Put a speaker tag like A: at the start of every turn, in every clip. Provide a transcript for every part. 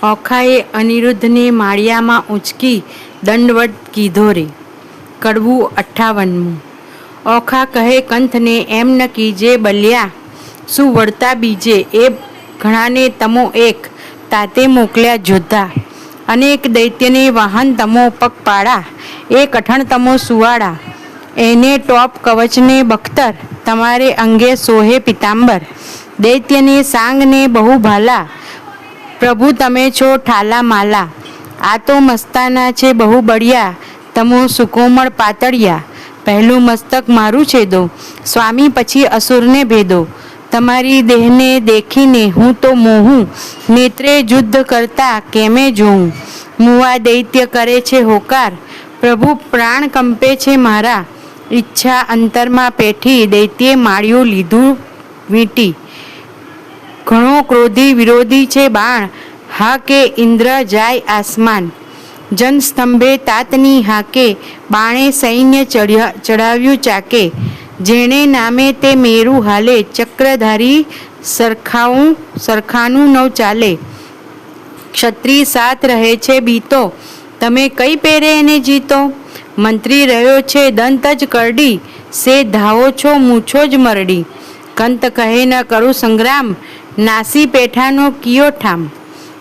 A: ઓખાએ અનિરુદ્ધને માળિયામાં ઊંચકી દંડવત કીધો રે. કડવું 58. ઓખા કહે કંથને એમ ન કીજે બલ્યા, શું વળતા બીજે એ ઘણાને તમો એક તાતે મોકલ્યા જોધા. અનેક દૈત્યને વાહન તમો પગપાળા, એ કઠણ તમો સુવાળા. એને ટોપ કવચને બખ્તર, તમારે અંગે સોહે પિતાંબર. દૈત્યને સાંગને બહુ ભાલા, પ્રભુ તમે છો ઠાલા માલા. આ તો મસ્તાના છે બહુ બળિયા, તમો સુકોમળ પાતળિયા. પહેલું મસ્તક મારું છેદો, સ્વામી પછી અસુરને ભેદો. તમારી દેહને દેખીને હું તો મોહું, નેત્રે યુદ્ધ કરતા કેમે જોઉં. મુવા દૈત્ય કરે છે હોકાર, પ્રભુ પ્રાણ કંપે છે મારા. ઈચ્છા અંતરમાં પેઠી, દૈત્યે માળ્યું લીધું વીંટી. ઘણો ક્રોધી વિરોધી છે બાણ, હા કે ઇન્દ્ર જાય આસમાન. જનસ્તંભે તાતની હાકે, બાણે સૈન્ય ચડાવ્યું ચાકે. જેણે નામે તે મેરુ હાલે, ચક્રધારી સરખાનું નવ ચાલે. ક્ષત્રિય સાથ રહે છે બીતો, તમે કઈ પેરે એને જીતો. મંત્રી રહ્યો છે દંત જ કરડી, સે ધાવો છો મૂછો જ મરડી. કંત કહે ન કરું સંગ્રામ, નાસી પેઠાનો કિયો ઠામ.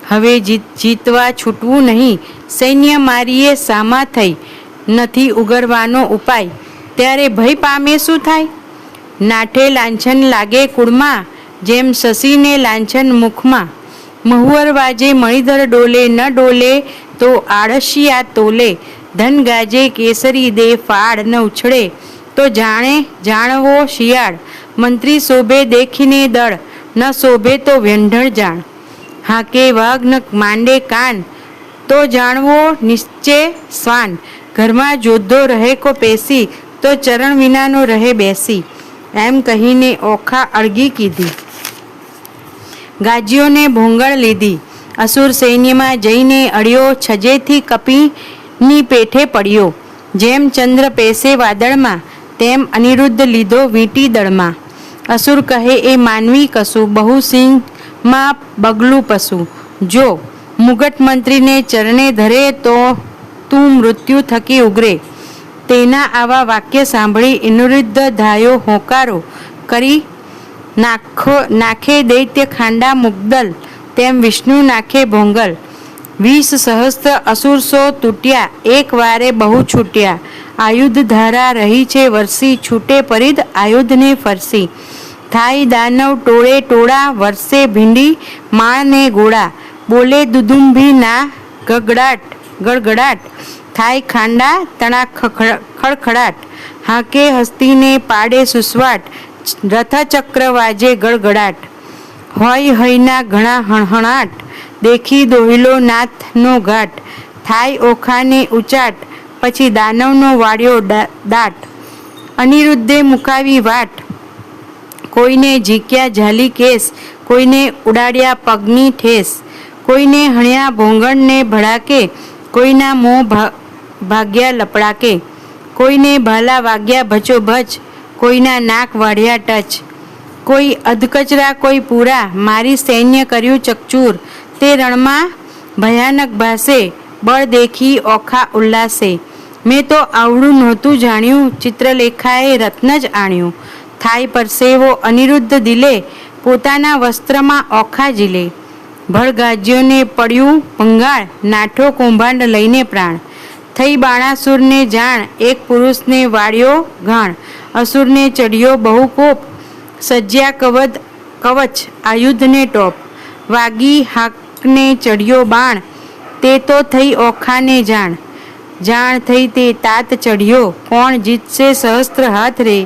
A: હવે જીતવા છૂટવું નહીં, સૈન્ય મારીએ સામા થઈ. નથી ઉગરવાનો ઉપાય, ત્યારે ભય પામે શું થાય. નાઠે લાંછન લાગે કુળમાં, જેમ શશીને લાંછન મુખમાં. મહુવર વાજે મણિધર ડોલે, ન ડોલે તો આળસિયા તોલે. ધન ગાજે કેસરી દે, ફાળ ન ઉછળે તો જાણવો શિયાળ. મંત્રી શોભે દેખીને દળ, ન શોભે તો વ્યંઢળ જાણ. હાકે વાઘ ન માંડે કાન, તો જાણવો નિશ્ચય શ્વાન. ઘરમાં જોધો રહે કો પેસી, તો ચરણ વિનાનો રહે બેસી. એમ કહીને ઓખા અળગી કીધી, ગાજીઓને ભોંગળ લીધી. અસુર સૈન્યમાં જઈને અડ્યો, છજેથી કપીની પેઠે પડ્યો. જેમ ચંદ્ર પેસે વાદળમાં, તેમ અનિરુદ્ધ લીધો વીંટી દળમાં. અસુર કહે એ માનવી કશું, બહુ સિંહમાં બગલું પશુ. જો મુગટ મંત્રીને ચરણે ધરે, તો તું મૃત્યુ થકી ઉગરે. તેના આવા વાક્ય સાંભળી અનિરુદ્ધ ધાયો હોંકારો કરી. નાખે દૈત્ય ખાંડા મુગદલ, તેમ વિષ્ણુ નાખે ભોંગલ. 20 સહસ્ત્ર અસુર સો તૂટ્યા, એક વારે બહુ છૂટ્યા. આયુધ ધારા રહી છે વરસી, છૂટે પરિદ આયુધને ફરસી. થાય દાનવ ટોળે ટોળા, વરસે ભીંડી માળને ગોળા. બોલે દુદુંભી ના ગડગડાટ, થાય ખાંડા તણા ખડખડાટ. હાકે હસ્તીને પાડે સુસવાટ, રથચક્ર વાજે ગડગડાટ. હોય હયના ઘણા હણહણાટ, દેખી દોહિલો નાથનો ઘાટ. થાય ઓખાને ઉચાટ, પછી દાનવનો વાળ્યો દાટ. અનિરુદ્ધે મુકાવી વાટ, કોઈને ઝીક્યા ઝાલી કેસ, કોઈને ઉડાડ્યા પગની ઠેસ. કોઈને હણ્યા ભોંગળને ભડાકે, કોઈના મોં ભાગ્યા લપડાકે. કોઈને ભાલા વાગ્યા ભચોભચ, કોઈના નાક વાઢ્યા ટચ. કોઈ અધકચરા કોઈ પૂરા, મારી સૈન્ય કર્યું ચકચૂર. તે રણમાં ભયાનક ભાસે, બળ દેખી ઓખા ઉલ્લાસે. મેં તો આવડું નહોતું જાણ્યું, ચિત્રલેખાએ રત્ન જ આણ્યું. થાય પરસેવો અનિરુદ્ધ દિલે, પોતાના વસ્ત્રમાં ઓખા જીલે. ભળગાજ્યોને પડ્યું ભંગાળ, નાઠો કૌભાંડ લઈને પ્રાણ. થઈ બાણાસુરને જાણ, એક પુરુષને વાળ્યો ઘાણ. અસુરને ચડ્યો બહુ કોપ, સજ્યા કવચ આયુધને ટોપ. વાગી હાકને ચડ્યો બાણ, તે તો થઈ ઓખાને જાણ. જાણ થઈ તે તાત ચઢ્યો, કોણ જીતશે સહસ્ત્ર હાથ રે.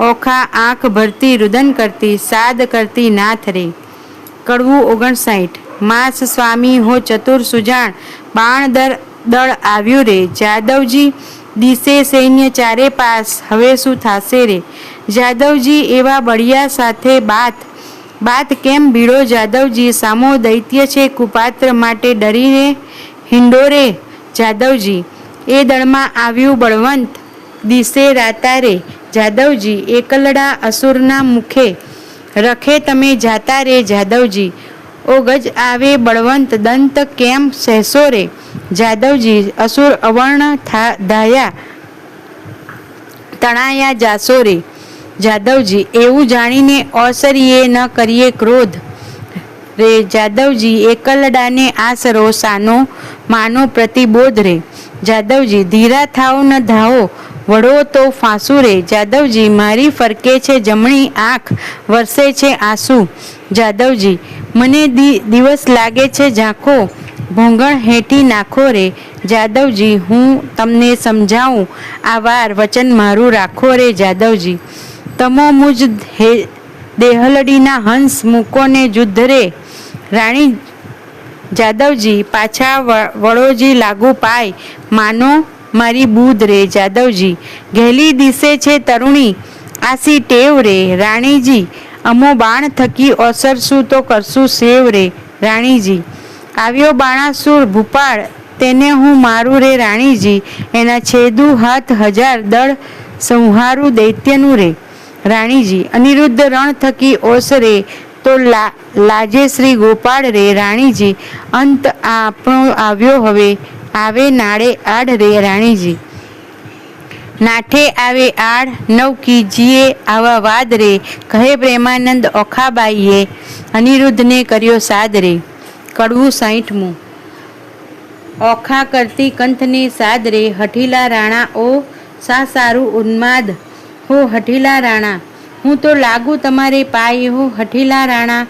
A: ઓખા આંખ ભરતી રુદન કરતી, સાદ કરતી નાથ રે. કડવું 59. માસ સ્વામી હો ચતુર સુજાણ, બાણ દળ આવ્યું રે. જાદવજી દિશે સૈન્ય ચારે પાસ, હવે શું થાશે રે. જાદવજી એવા બળિયા સાથે બાત કેમ ભીડો. જાદવજી સામો દૈત્ય છે કુપાત્ર, માટે ડરીને હિંડોરે. જાદવજી એ દળમાં આવ્યું બળવંત, દિશે રાતારે. જાદવજી એકલડા અસુરના મુખે, રખે તમે જાતા રે. જાદવજી ઓ ગજ આવે બળવંત દંત કેમ સહેસો રે. જાદવજી અસુર અવર્ણ ધાયા તણાયા જાસો રે. જાદવજી એવું જાણીને ઓસરીએ ન કરીએ ક્રોધ રે. જાદવજી એકલડાને આસરો સાનો માનો પ્રતિબોધ રે. જાદવજી ધીરા થાઓ ન ધાઓ વળો તો ફાંસુ રે. જાદવજી મારી ફરકે છે જમણી આંખ વરસે છે આંસુ. જાદવજી મને દિવસ લાગે છે ઝાંખો ભોંગણ હેઠી નાખો રે. જાદવજી હું તમને સમજાવું આ વાર વચન મારું રાખો રે. જાદવજી તમો મુજ દેહલડીના હંસ મૂકોને જુદ્ધ રે. રાણી જાદવજી પાછા વળોજી લાગુ પાય માનો મારી બૂધ રે. જાદવજી ગહેલી દિશે છે તરુણી આસી ટેવ રે. રાણીજી અમો બાણ થકી ઓસરશું તો કરશું સેવ રે. રાણીજી આવ્યો બાણાસુર ભૂપાળ તેને હું મારું રે. રાણીજી એના છેદુ હાથ હજાર દળ સંહારું દૈત્યનું રે. રાણીજી અનિરુદ્ધ રણ થકી ઓસરે તો લાજે શ્રી ગોપાળ રે. રાણીજી અંત આપણો આવ્યો હવે આવે નાળે આડ રે. રાણીજી નાઠે આવે આડ નવ કીજીએ આવા વાદ રે. કહે પ્રેમાનંદ ઓખાબાઈએ અનિરુદ્ધને કર્યો સાદ રે. કડવું 60મું. ઓખા કરતી કંથને સાદ રે. હઠીલા રાણા ઓ સા સારું ઉન્માદ હો. હઠીલા રાણા હું તો લાગુ તમારે પાય હો. હઠીલા રાણા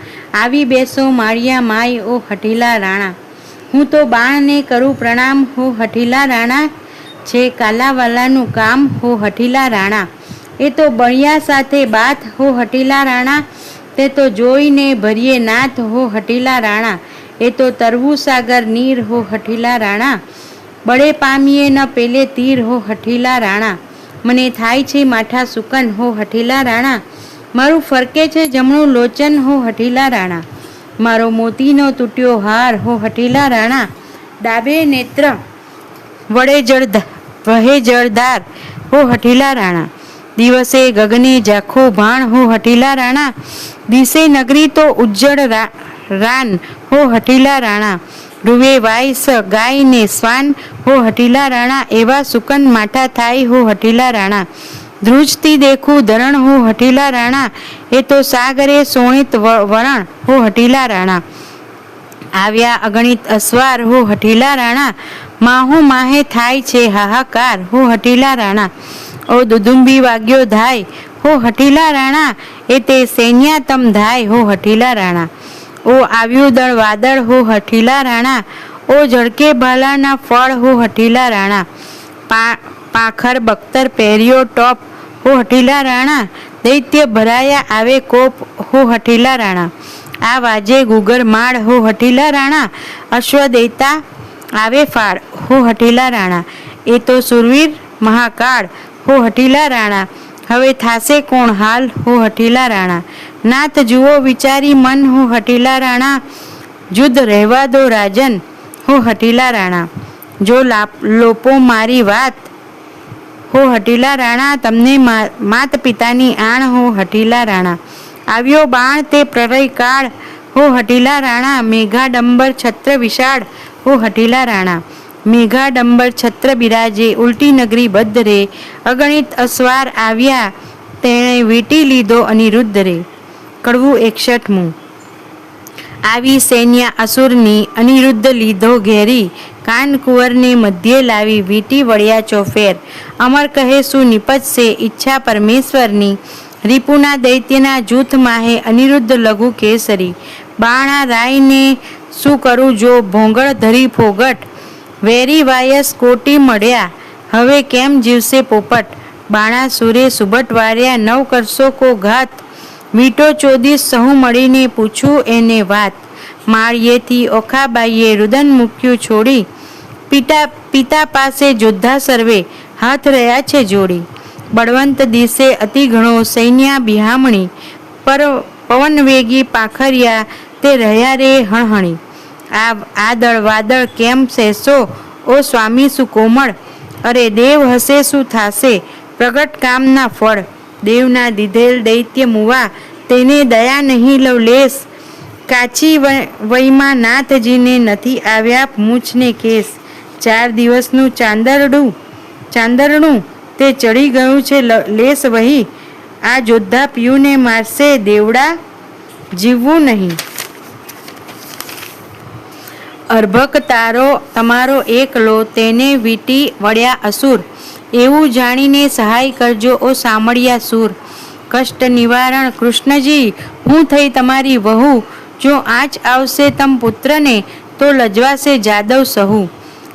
A: આવી બેસો માળિયા માય ઓ. હઠીલા રાણા હું તો બાણને કરું પ્રણામ હો. હઠીલા રાણા છે કાલાવાલાનું કામ હો. હઠીલા રાણા એ તો બળિયા સાથે બાત હો. હઠીલા રાણા તે તો જોઈને ભરીએ નાથ હો. હઠીલા રાણા એ તો તરવું સાગર નીર હો. હઠીલા રાણા બળે પામીએ ન પેલે તીર હો. હઠીલા રાણા મને થાય છે માઠા સુકન હો. હઠીલા રાણા મારું ફરકે છે જમણું લોચન હો. હઠીલા રાણા મારો મોતીનો તૂટ્યો હાર હો. હઠીલા રાણા ડાબે નેત્ર વહે જળધાર હો. હઠીલા રાણા દિવસે ગગને ઝાખો ભાણ હો. હઠીલા રાણા દિશે નગરી તો ઉજ્જળ રાન હો. હઠીલા રાણા રૂવે વાયસ ગાય ને સ્વાન હો. હઠીલા રાણા એવા સુકન માઠા થાય હો. હઠીલા રાણા ધ્રુજતી દેખું ધરણ હો. હઠીલા રાણા એ તો સાગરે સોણિત વરણ હો. હઠીલા રાણા આવ્યા અગણિત અસવાર હો. હઠીલા રાણા માહો માહે થાય છે હાહાકાર હો. હઠીલા રાણા ઓ દુદુંબી વાગ્યો ધાય હો. હઠીલા રાણા એ તે સૈન્યાતમ ધાય હો. હઠીલા રાણા ઓ આવ્યું દળ વાદળ હો. હઠીલા રાણા ઓ ઝળકે ભાલાના ફળ હો. હઠીલા રાણા પાખર બખ્તર પહેર્યો ટોપ હો. હઠીલા રાણા દૈત્ય ભરાયા આવે કોપ હો. હઠીલા રાણા આ વાજે ગુગર માળ હો. હઠીલા રાણા અશ્વદેતા આવે ફાળ હો. હઠીલા રાણા એ તો સુરવીર મહાકાળ હો. હઠીલા રાણા હવે થાશે કોણ હાલ હો. હઠીલા રાણા નાથ જુઓ વિચારી મન હો. હઠીલા રાણા જુદ્ધ રહેવા દો રાજન હો. હઠીલા રાણા જો લોપો મારી વાત હો. હઠીલા રાણા તમને માત પિતાની આણ હો. હઠીલા રાણા આવ્યો બાણ તે પ્રલય કાળ હો. હઠીલા રાણા મેઘાડંબર છત્ર વિશાળ હો. હઠીલા રાણા મેઘાડંબર છત્ર બિરાજે ઉલટી નગરી બદ્ધ રે. અગણિત અસવાર આવ્યા તેણે વીંટી લીધો અનિરુદ્ધ રે. કડવું 61મું. આવી સૈન્ય અસુરની અનિરુદ્ધ લીધો ઘેરી કાન કુંવરને મધ્યે લાવી વીંટી વળ્યા ચોફેર. અમર કહે શું નિપજશે ઈચ્છા પરમેશ્વરની રીપુના દૈત્યના જૂથ માહે અનિરુદ્ધ લઘુ કેસરી. બાણા રાયને શું કરું જો ભોંગળ ધરી ફોગટ વેરી વાયસ કોટી મળ્યા હવે કેમ જીવશે પોપટ. બાણા સુરે સુબટ વાર્યા નવ કરશો કો ઘાત વીંટો ચોદીસ સહુ મળીને પૂછું એને વાત. માળિયેથી ઓખાબાઈએ રુદન મૂક્યું છોડી પિતા પાસે જોદ્ધા સર્વે હાથ રહ્યા છે જોડી. બળવંત દિશે અતિ ઘણો સૈન્ય બિહામણી પર પવન વેગી પાખરિયા તે રહ્યા રે હણહણી. આ દળ વાદળ કેમ સહેશો ઓ સ્વામી સુકોમળ અરે દેવ હશે શું થાશે પ્રગટ કામના ફળ. દેવના દીધેલ દૈત્ય મુવા તેને દયા નહીં લવલેશ કાચી વયમાં નાથજીને નથી આવ્યા મૂછને કેસ. 4 દિવસનું ચાંદરણું તે ચડી ગયું છે લેસ વહી. આ જોદ્ધા પિયુને મારશે દેવડા, જીવવું નહીં. અર્ભક તારો તમારો એકલો, તેને વીંટી વળ્યા અસુર. એવું જાણીને સહાય કરજો ઓ સામળિયા સૂર. કષ્ટ નિવારણ કૃષ્ણજી, હું થઈ તમારી વહુ. જો આંચ આવશે તમ પુત્રને, તો લજવાશે જાદવ સહુ.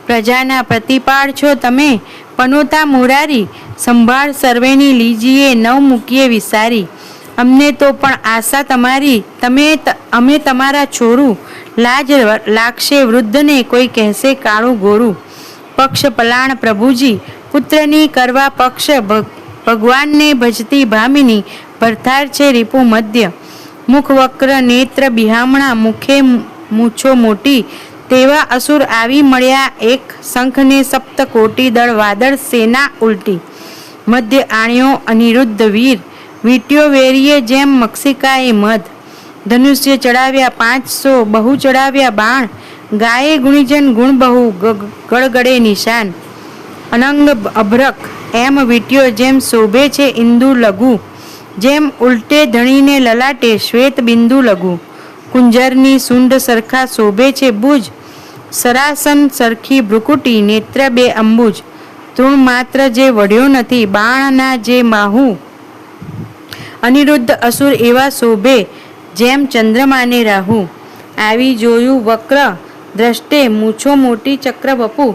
A: પ્રજાના પ્રતિપાળ છો તમે, પનોતા મુરારી. સંભાળ સર્વેની લીજીએ, નવ મૂકીએ વિસારી. અમને તો પણ આશા તમારી, અમે તમારા છોરું. લાજ લાગશે વૃદ્ધને, કોઈ કહેશે કાળું ગોરું. પક્ષ પલાણ પ્રભુજી, પુત્રની કરવા પક્ષ. ભગવાનને ભજતી ભામિની, ભરથાર છે રીપુ મધ્ય. મુખ વક્ર નેત્ર બિહામણા, મુખે મૂછો મોટી. તેવા અસુર આવી મળ્યા એક, શંખને સપ્ત કોટી દળ વાદળ સેના ઉલટી. મધ્ય આણ્યો અનિરુદ્ધ વીર, વીંટ્યો વેરીએ જેમ મક્ષિકાએ મધ. ધનુષ્ય ચડાવ્યા 500, બહુ ચડાવ્યા બાણ. ગાયે ગુણીજન ગુણ બહુ, ગળગડે નિશાન. અનંગ અભ્રક એમ વીંટ્યો જેમ શોભે છે ઇન્દુ લઘુ. જેમ ઉલટે ધણીને લલાટે શ્વેત બિંદુ લઘુ. કુંજરની સૂંઢ સરખા શોભે છે ભુજ. સરાસન સરખી ભ્રુકુટી, નેત્ર 2 અંબુજ. તૃણ માત્ર જે વઢ્યો નથી, બાણના જે માહુ. અનિરુદ્ધ અસુર એવા શોભે, જેમ ચંદ્રમાને રાહુ. આવી જોયું વક્ર દ્રષ્ટે, મૂછો મોટી ચક્ર વપુ.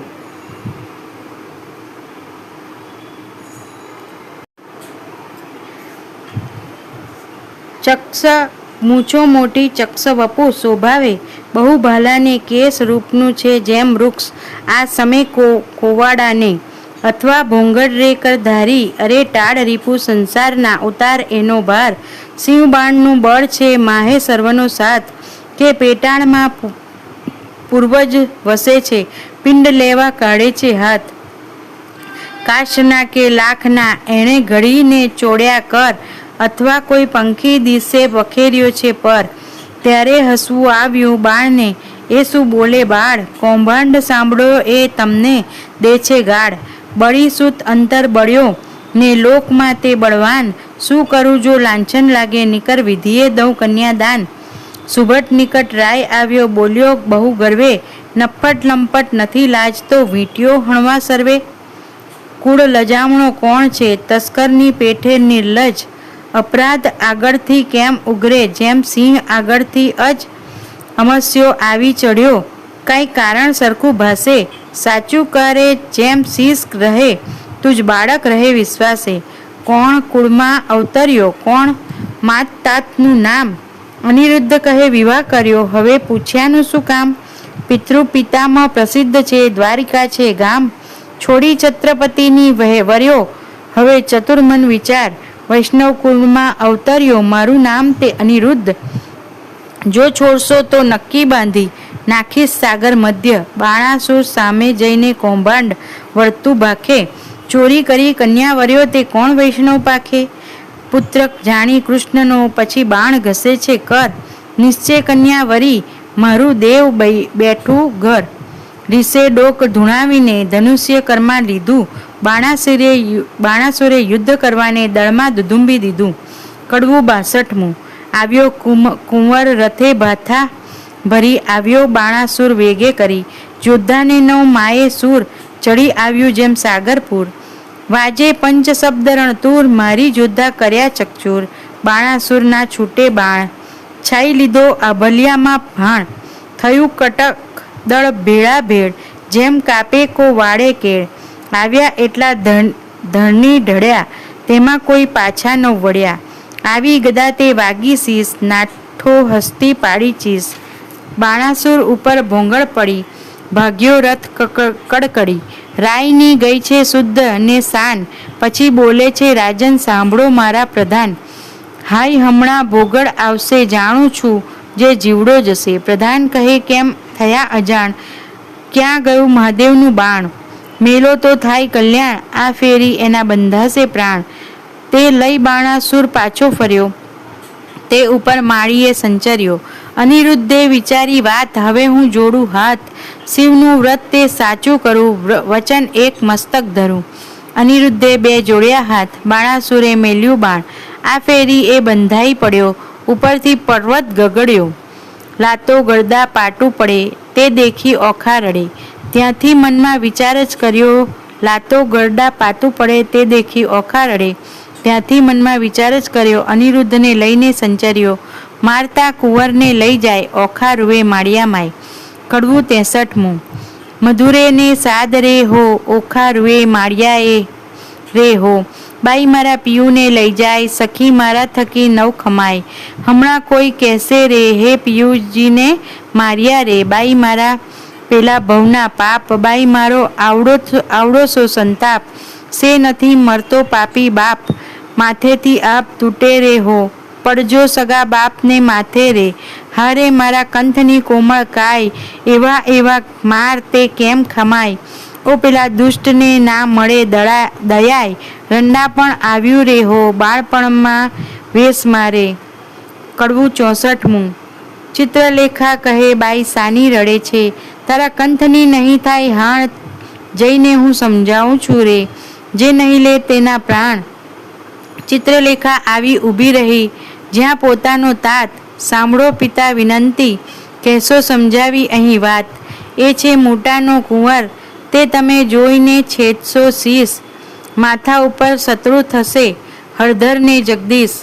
A: મૂછો મોટી ચક્ષ વપુ શોભાવે, બહુ ભાલાને કેસ રૂપનું છે જેમ વૃક્ષ. આ સમે કોવાડાને, અથવા ભોંગડ રે કરધારી. અરે ટાળ રીપુ સંસારના, ઉતાર એનો ભાર. સિંહ બાણનું બળ છે માહે સર્વનો સાથ. કે પેટાળમાં પૂર્વજ વસે છે, પિંડ લેવા કાઢે છે હાથ. કાશના કે લાખના એણે ઘડીને ચોડ્યા કર. અથવા કોઈ પંખી દિશે વખેર્યો છે પર. ત્યારે હસવું આવ્યું બાળને, એ શું બોલે બાળ. કૌભાંડ સાંભળ્યો એ તમને દે છે ગાળ. બળી સૂત અંતર બળ્યો ને લોકમાં તે બળવાન. શું કરું જો લાંછન લાગે, નિકર વિધિએ દઉં કન્યાદાન. સુભટ નિકટ રાય આવ્યો, બોલ્યો બહુ ગર્વે. નફ્ફટ લંપટ નથી લાજતો, વીંટ્યો હણવા સર્વે. કુળ લજામણો કોણ છે, તસ્કરની પેઠે નિર્લજ. અપરાધ આગળથી કેમ ઉગરે, જેમ સિંહ આગળથી અજ. અમસ્યો આવી ચડ્યો, કાંઈ કારણ સરખું ભાસે. સાચું કરે જેમ શીશ રહે, તુજ બાળક રહે વિશ્વાસે. કોણ કુળમાં અવતર્યો, કોણ માત તાતનું નામ. અનિરુદ્ધ કહે વિવાહ કર્યો, હવે પૂછ્યાનું શું કામ. પિતૃ પિતામાં પ્રસિદ્ધ છે, દ્વારિકા છે ગામ. છોડી છત્રપતિની વર્યો, હવે ચતુર્મન વિચાર. વૈષ્ણવ કુળમાં અવતર્યો, મારું નામ તે અનિરુદ્ધ. જો છોડશો તો નક્કી બાંધી નાખીશ સાગર મધ્ય. બાણાસુર સામે જઈને કૌભાંડ વર્તું ભાખે. ચોરી કરી કન્યા વર્યો, તે કોણ વૈષ્ણવ પાખે. પુત્ર જાણી કૃષ્ણનો, પછી બાણ ઘસે છે કર. નિશ્ચય કન્યા વરી, મારું દેવ બેઠું ઘર. રીસે ડોક ધૂણાવીને ધનુષ્ય કર્મા લીધું. બાણાસુરે યુદ્ધ કરવાને દળમાં દુધુંબી દીધું. કડવું 62મું. આવ્યો કુંવર રથે ભાથા ભરી. આવ્યો બાણાસુર વેગે કરી. યોદ્ધાને 9 માએ સૂર, ચડી આવ્યું જેમ સાગરપુર. વાજે પંચ શબ્દ રણતુર, મારી યોદ્ધા કર્યા ચકચૂર. બાણાસુરના છૂટે બાણ, છાઈ લીધો આભલિયામાં ભાણ. થયું કટક દળ ભેળા ભેળ, જેમ કાપે કો વાડે કેળ. આવ્યા એટલા ધરની ઢળ્યા, તેમાં કોઈ પાછા ન વળ્યા. આવી ગદા તે વાગી શીશ, નાઠો હસ્તી પાડી ચીસ. બાણાસુર ઉપર ભોંગળ પડી, ભાગ્યો રથ કડકડી. રાયની ગઈ છે શુદ્ધ ને શાન, પછી બોલે છે રાજન સાંભળો મારા પ્રધાન. હાય હમણાં ભોગળ આવશે, જાણું છું જે જીવડો જશે. પ્રધાન કહે કેમ થયા અજાણ, ક્યાં ગયું મહાદેવનું બાણ. મેલો તો થાય કલ્યાણ, આ ફેરી એના બંધાશે પ્રાણ. તે લઈ બાણાસુર પાછો ફર્યો, તે ઉપર માળીએ સંચર્યો. અનિરુદ્ધે વિચારી વાત, હવે હું જોડું હાથ, શિવનું વ્રત તે સાચું કરું, વચન એક મસ્તક ધરું. અનિરુદ્ધે બે જોડ્યા હાથ, બાણાસુરે મેલ્યું બાણ, આ ફેરી એ બંધાઈ પડ્યો, ઉપરથી પર્વત ગગડ્યો. લાતો ગળદા પાટું પડે તે દેખી ઓખા રડે, ત્યાંથી મનમાં વિચાર જ કર્યો. લાતો ગળદા પાતું પડે તે દેખી ઓખા રડે, ત્યાંથી મનમાં વિચાર જ કર્યો. અનિરુદ્ધને લઈને સંચર્યો, મારતા કુંવરને લઈ જાય, ઓખા રૂએ માળિયા માય. કડવું 63મું. મધુરે ને સાદ રે હો, ઓખા રૂએ માળિયા એ રે હો. બાઈ મારા પિયુને લઈ જાય, સખી મારા થકી નવ ખમાય. હમણાં કોઈ કહેશે રે, હે પિયુજીને માર્યા રે. બાઈ મારા પેલા ભવના પાપ, બાઈ મારો આવડો સો સંતાપ. સે નથી મરતો પાપી બાપ, માથેથી આપ તૂટે રે હો. પડજો સગા બાપને માથે રે, હારે મારા કંથની કોમળ કાય. એવા એવા માર તે કેમ ખમાય, ઓ પેલા દુષ્ટને ના મળે દયાય. રંડા પણ આવ્યું રે હો, બાળપણમાં વેશ મારે. કડવું 64મું. ચિત્રલેખા કહે, બાઈ સાની રડે છે, તારા કંથની નહીં થાય હાણ. જઈને હું સમજાવું છું રે, જે નહીં લે તેના પ્રાણ. ચિત્રલેખા આવી ઊભી રહી જ્યાં પોતાનો તાત, સાંભળો પિતા વિનંતી, કહેશો સમજાવી અહીં વાત. એ છે મોટાનો કુંવર, તે તમે જોઈને છેદશો શીશ. માથા ઉપર શત્રુ થશે હળધરને જગદીશ.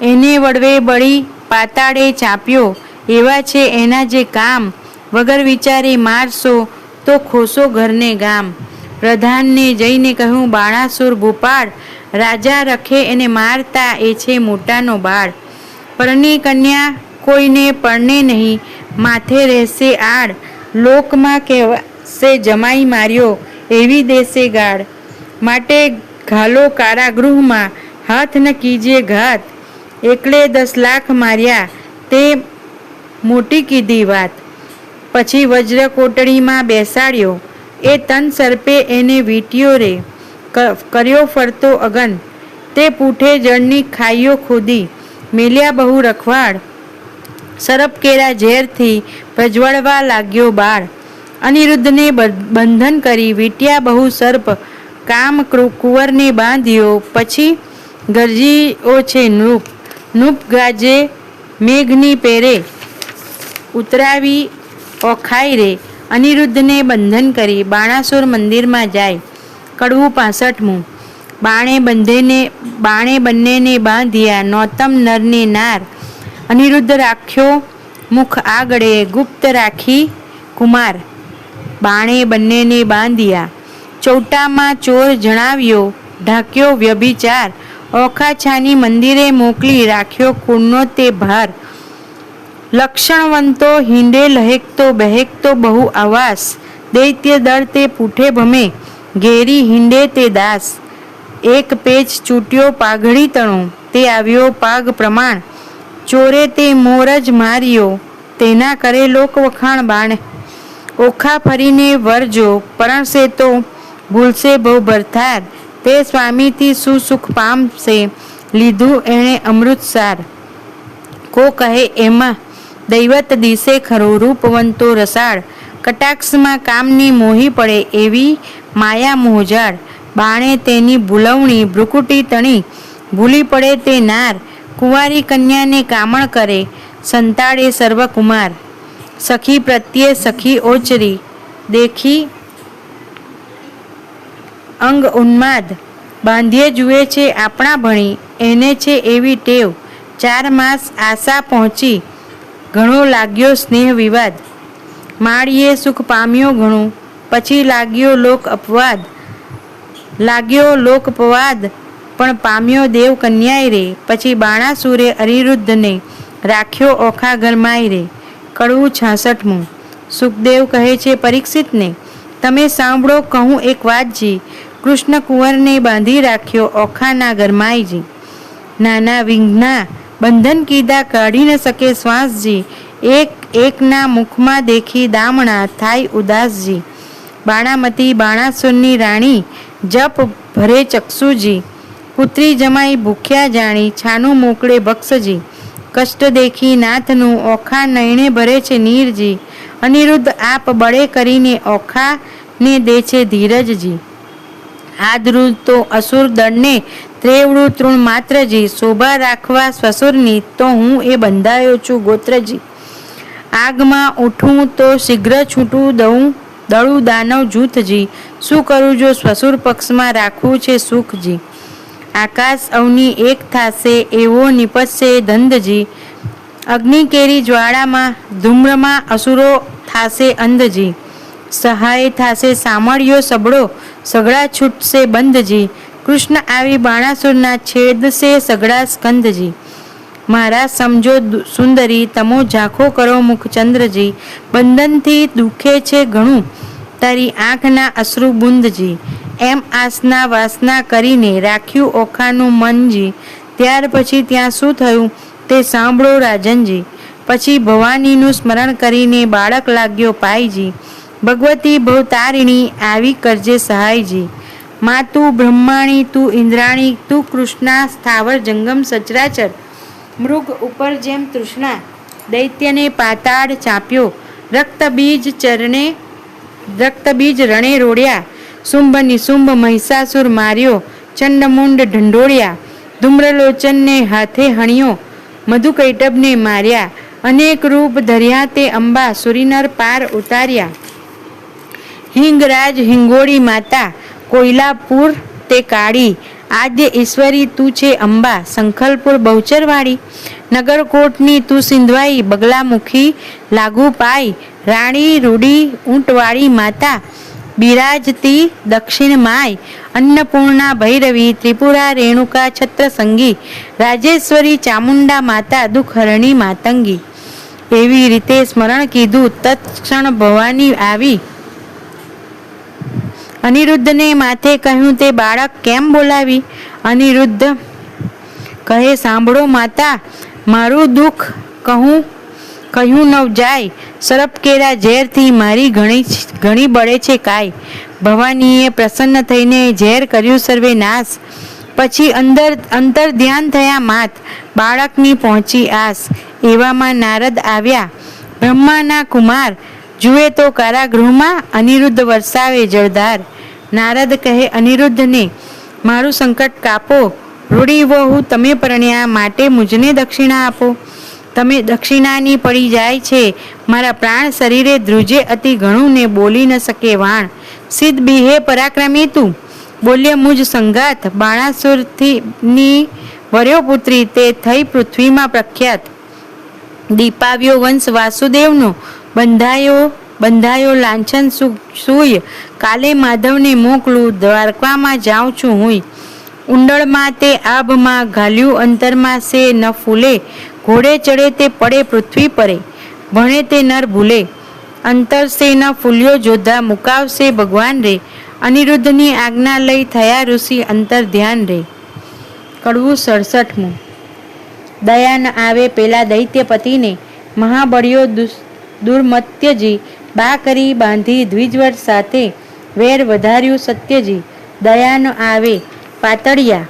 A: એને વડવે બળી પાતાળે ચાંપ્યો, એવા છે એના જે કામ. વગર વિચારે મારશો તો ખોશો ઘરને ગામ. પ્રધાનને જઈને કહ્યું, બાણાસુર ભૂપાળ, રાજા રખે એને મારતા, એ છે મોટાનો બાળ. પરણી કન્યા કોઈને પરણે નહીં, માથે રહેશે આડ. લોકમાં કહેવાશે જમાઈ માર્યો, એવી દેશે ગાળ. માટે ઘાલો કારાગૃહમાં, હાથ ન કીજે ઘાત. એકલે 10 લાખ માર્યા, તે મોટી કીધી વાત. પછી વજ્ર કોટડીમાં બેસાડ્યો, એ તન સર્પે એને વીંટ્યો રે. કર્યો ફરતો અગન, તે પૂઠે જળની ખાઈઓ ખોદી. મેલ્યા બહુ રખવાડ, સરપ કેરા ઝેરથી પ્રજ્વળવા લાગ્યો બાળ. અનિરુદ્ધને બંધન કરી વીંટ્યા બહુ સર્પ, કામ કુંવરને બાંધ્યો. પછી ગરજીઓ છે નૃપ, નૃપ ગાજે મેઘની પેરે, ઉતરાવી ઓખાઈ રે. અનિરુદ્ધને બંધન કરી બાણાસુર મંદિરમાં જાય. કડવું 65મું. બાણે બંનેને બાંધ્યા, નોતમ નરને નાર. અનિરુદ્ધ રાખ્યો મુખ આગળે, ગુપ્ત રાખી કુમાર. બાણે બંનેને બાંધ્યા, ચૌટામાં ચોર જણાવ્યો, ઢાંક્યો વ્યભિચાર. ઓખા છાની મંદિરે મોકલી, રાખ્યો કુળનો તે ભાર. લક્ષણવંતો હિંડે લહેકતો બહેકતો બહુ આવાસ. દૈત્ય દળ તે પૂઠે ભમે, ઘેરી હિંડે તે દાસ. એક પેચ ચૂંટ્યો પાઘડી તણો, તે આવ્યો પાગ પ્રમાણ. ચોરે તે મોર જ માર્યો, તેના કરે લોક વખાણ બાણ. ઓખા ફરીને વરજો, પરણશે તો ભૂલશે બહુ ભરથાર. તે સ્વામીથી સુસુખ પામશે, લીધું એણે અમૃતસાર. કો કહે એમાં દૈવત દિશે ખરો, રૂપવંતો રસાળ. કટાક્ષમાં કામની મોહી પડે, એવી માયા મોહજાળ. બાણે તેની ભૂલવણી ભ્રુકુટી તણી, ભૂલી પડે તે નાર. કુંવારી કન્યાને કામણ કરે, સંતાડે સર્વકુમાર. સખી પ્રત્યે સખી ઓચરી, દેખી અંગ ઉન્માદ. બાંધ્યે જુએ છે આપણા ભણી, એને છે એવી ટેવ. 4 માસ આશા પહોંચી, ઘણો લાગ્યો સ્નેહ વિવાદ. માળીએ સુખ પામ્યો ઘણું, પછી લાગ્યો લોકપવાદ. પણ પામ્યો દેવ કન્યાય રે. પછી બાણાસુરે અનિરુદ્ધને રાખ્યો ઓખા ઘરમાય રે. કડવું 66મું. સુખદેવ કહે છે પરીક્ષિતને, તમે સાંભળો કહું એક વાતજી. કૃષ્ણ કુંવરને બાંધી રાખ્યો ઓખાના ઘરમાયજી. નાના વિઘ્ના બંધન કીધા, કાઢી ન શકે શ્વાસજી. એકના મુખમાં દેખી દામણા, થાય ઉદાસજી. બાણામતી બાણાસુરની રાણી, જપ ભરે ચક્ષુજી. પુત્રી જમાઈ ભૂખ્યા જાણી, છાનું મોકળે ભક્ષજી. કષ્ટ દેખી નાથનું ઓખા નયણે ભરે છે નીરજી. અનિરુદ્ધ આપ બળે કરીને ઓખાને દે છે ધીરજજી. આદૃત તો અસુર દળને ત્રેવડું તૃણ માત્રજી. શોભા રાખવા સ્વસુરની તો હું એ બંધાયો છું ગોત્રજી. આગમાં ઉઠું તો શીઘ્ર છૂટું દળું દાનવ જૂથજી. શું કરું જો સ્વસુર પક્ષમાં રાખવું છે સુખજી. આકાશ અવની એક થાશે એવો નિપજશે ધંધજી. અગ્નિ કેરી જ્વાળામાં ધૂમ્રમાં અસુરો થાશે અંધજી. સહાય થાશે સામળ્યો સબળો સગડા છૂટશે બંધજી. કૃષ્ણ આવી બાણાસુરના છેદશે સગડા સ્કંધજી. મારા સમજો સુંદરી તમો ઝાંખો કરો મુખચંદ્રજી. બંધનથી દુખે છે ઘણું તારી આંખના અશ્રુ બુંદજી. એમ આસના વાસના કરીને રાખ્યું ઓખાનું મનજી. ત્યાર પછી ત્યાં શું થયું તે સાંભળો રાજનજી. પછી ભવાનીનું સ્મરણ કરીને બાળક લાગ્યો પાયજી. ભગવતી ભવતારિણી આવી કરજે સહાયજી. મા તું બ્રહ્માણી તું ઇન્દ્રાણી તું કૃષ્ણા સ્થાવર જંગમ સચરાચર. મૃગ ઉપર જેમ તૃષ્ણા દૈત્યને પાતાળ ચાપ્યો. રક્તબીજ રણે રોડ્યા. શુંભ નિશુંભ મહિષાસુર માર્યો. ચંડમુંડ ઢંઢોળ્યા. ધૂમ્રલોચનને હાથે હણ્યો. મધુકૈટભને માર્યા. અનેક રૂપ ધર્યા તે અંબા સુરીનર પાર ઉતાર્યા. હિંગરાજ હિંગોળી માતા કોયલાપુર તે કાળી. આદ્ય ઈશ્વરી તું છે અંબા સંખલપુર બહુચરવાળી. નગરકોટની તું સિંધવાઈ બગલામુખી લાગુ પાઈ. રાણી રૂડી ઊંટવાળી માતા બિરાજતી દક્ષિણ માય. અન્નપૂર્ણા ભૈરવી ત્રિપુરા રેણુકા છત્રસંગી. રાજેશ્વરી ચામુંડા માતા દુઃખહરણી માતંગી. એવી રીતે સ્મરણ કીધું તત્ક્ષણ ભવાની આવી. અનિરુદ્ધને માથે કહ્યું તે બાળક કેમ બોલાવી. અનિરુદ્ધ કહે સાંભળો માતા મારું દુઃખ કહ્યું નવ જાય. સરપકેરા ઝેરથી મારી ઘણી બળે છે કાય. ભવાનીએ પ્રસન્ન થઈને ઝેર કર્યું સર્વે નાશ. પછી અંતર ધ્યાન થયા માત બાળકની પહોંચી આસ. એવામાં નારદ આવ્યા બ્રહ્માના કુમાર. જુએ તો કારાગૃહમાં અનિરુદ્ધ વરસાવે જળધાર. નારદ કહે અનિરુદ્ધને મારું સંકટ કાપો. રૂડી વહુ તમે પરણ્યા માટે મુજને દક્ષિણા આપો. તમે દક્ષિણાની પડી જાય છે મારા પ્રાણ શરીરે ધ્રુજે અતિ ઘણું ને બોલી ન શકે વાણ. સિદ્ધ બીહે પરાક્રમી તું બોલ્ય મુજ સંગાત. બાણાસુરની વર્યો પુત્રી તે થઈ પૃથ્વીમાં પ્રખ્યાત. દીપાવ્યો વંશ વાસુદેવનો બંધાયો લાંછન સૂય. કાલે માધવને મોકલું દ્વારકામાં જાઉં છું હુંય. ઉંડળમાં તે આભમાં ઘાલ્યું અંતરમાં સે ન ફૂલે. ઘોડે ચડે તે પડે પૃથ્વી પરે ભણે તે નર ભૂલે. અંતર સે ન ફૂલ્યો જોધા મુકાવશે ભગવાન રે. અનિરુદ્ધની આજ્ઞા લઈ થયા ઋષિ અંતર ધ્યાન રે. કડવું 67. દયા ન આવે પેલા દૈત્યપતિને મહાબળ્યો દુર્મત્યજી. બા કરી બાંધી દ્વિજવર સાથે વેર વધાર્યું સત્યજી. દયા ન આવે પાતળિયા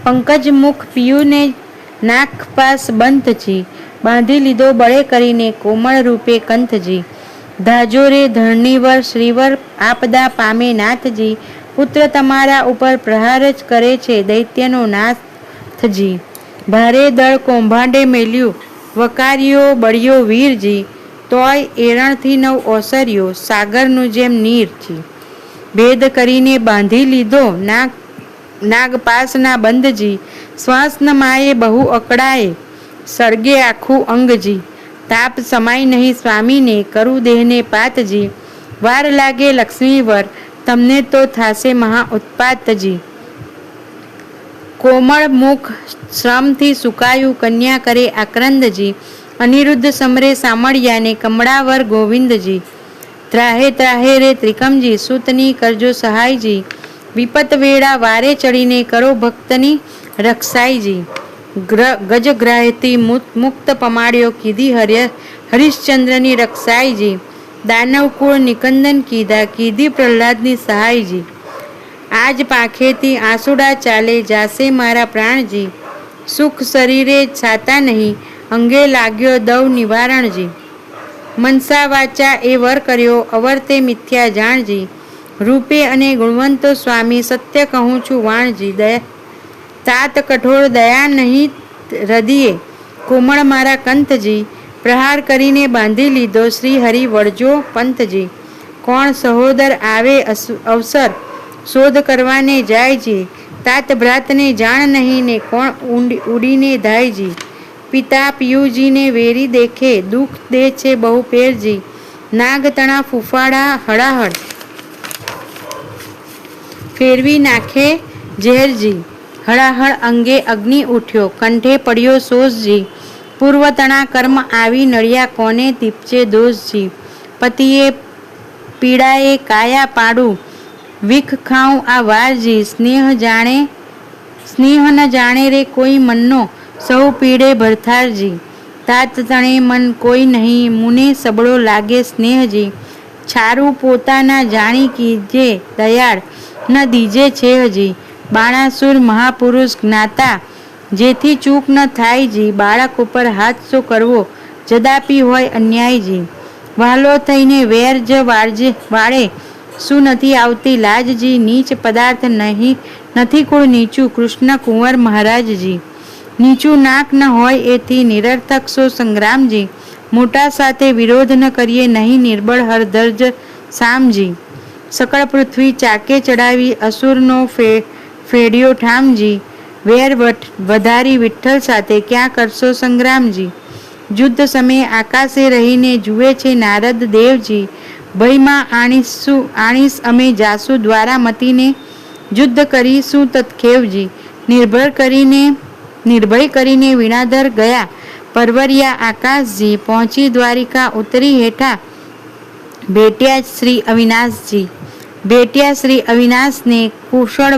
A: પંકજ મુખ પિયુને નાક પાસ બંધજી. બાંધી લીધો બળે કરીને કોમળ રૂપે કંથજી. ધાજોરે ધરણીવર શ્રીવર આપદા પામે નાથજી. પુત્ર તમારા ઉપર પ્રહાર જ કરે છે દૈત્યનો નાથજી. ભારે દળ કૌભાંડે મેલ્યું વકાર્યો બળ્યો વીરજી. તોય એરણથી નવ ઓસર્યો સાગરનું જેમ નીરજી. ભેદ કરીને બાંધી લીધો નાગપાસના બંધજી. શ્વાસન માયે બહુ અકળાએ સળગે આખું અંગજી. તાપ સમાય નહીં સ્વામીને કરું દેહને પાતજી. વાર લાગે લક્ષ્મીવર તમને તો થાશે મહા ઉત્પાતજી. કોમળ મુખ શ્રમથી સુકાયું કન્યા કરે આક્રંદજી. અનિરુદ્ધ સમરે સામળિયાને કમળાવર ગોવિંદજી. ત્રાહે ત્રાહે રે ત્રિકમજી સૂતની કરજો સહાયજી. વિપત વેળા વારે ચડીને કરો ભક્તની રક્ષાઈજી. ગજગ્રાહથી મુક્ત પમાડ્યો કીધી હરિશ્ચંદ્રની રક્ષાઈજી. દાનવકુળ નિકંદન કીધી પ્રહલાદની સહાયજી. આજ પાંખેથી આંસુડા ચાલે જાશે મારા પ્રાણજી. સુખ શરીરે છાતા નહીં અંગે લાગ્યો દવ નિવારણજી. મનસા વાચા એ વર કર્યો અવર્તે મિથ્યા જાણજી. રૂપે અને ગુણવંતો સ્વામી સત્ય કહું છું વાણજી. તાત કઠોર દયા નહીં હૃદયે કોમળ મારા કંથજી. પ્રહાર કરીને બાંધી લીધો શ્રી હરિ વળજો પંથજી. કોણ સહોદર આવે અવસર શોધ કરવાને જાયજી. તાત ભ્રાતને જાણ નહીં ને કોણ ઉડીને ધાયજી. પિતા પિયુજીને વેરી દેખે દુઃખ દે છે બહુ પેરજી. નાગ તણા ફૂફાડા હળાહળ ફેરવી નાખે ઝેરજી. હળાહળ અંગે અગ્નિ ઉઠ્યો કંઠે પડ્યો સોસજી. પૂર્વતણા કર્મ આવી નળિયા કોને દીપચે દોષજી. પતિએ પીડાએ કાયા પાડું વિખ ખાઉં આ વારજી. સ્નેહ ન જાણે રે કોઈ મનનો સૌ પીડે ભરથારજી. તાત તણે મન કોઈ નહીં મુને સબળો લાગે સ્નેહજી. છારું પોતાના જાણી કીજે દયાળ ન દીજે છે હજી. બાણાસુર મહાપુરુષ જ્ઞાતા જેથી ચૂક ન થાયજી. બાળક ઉપર હાથ શો કરવો જદાપી હોય અન્યાયજી. વહાલો થઈને વેર જ વાળે શું નથી આવતી લાજજી. નીચ પદાર્થ નહીં નથી કોઈ નીચું કૃષ્ણ કુંવર મહારાજજી. નીચું નાક ન હોય એથી નિરર્થક સો સંગ્રામજી. મોટા સાથે વિરોધ ન કરીએ નહીં નિર્બળ હરધર્જ સામજી. સકળ પૃથ્વી ચાકે ચડાવી અસુરનો ફેડ્યો ઠામજી. વેર વધારી વિઠ્ઠલ સાથે ક્યાં કરશો સંગ્રામજી. યુદ્ધ સમયે આકાશે રહીને જુએ છે નારદ દેવજી. ભયમાં આણીશ અમે જાસુ દ્વારા મતીને યુદ્ધ કરીશું તત્ખેવજી. નિર્ભય કરીને વીણાધર ગયા પરવરિયા આકાશજી. પહોંચી દ્વારિકા ઉતરી હેઠા ભેટ્યા શ્રી અવિનાશજી. ભેટ્યા શ્રી અવિનાશને કુશળ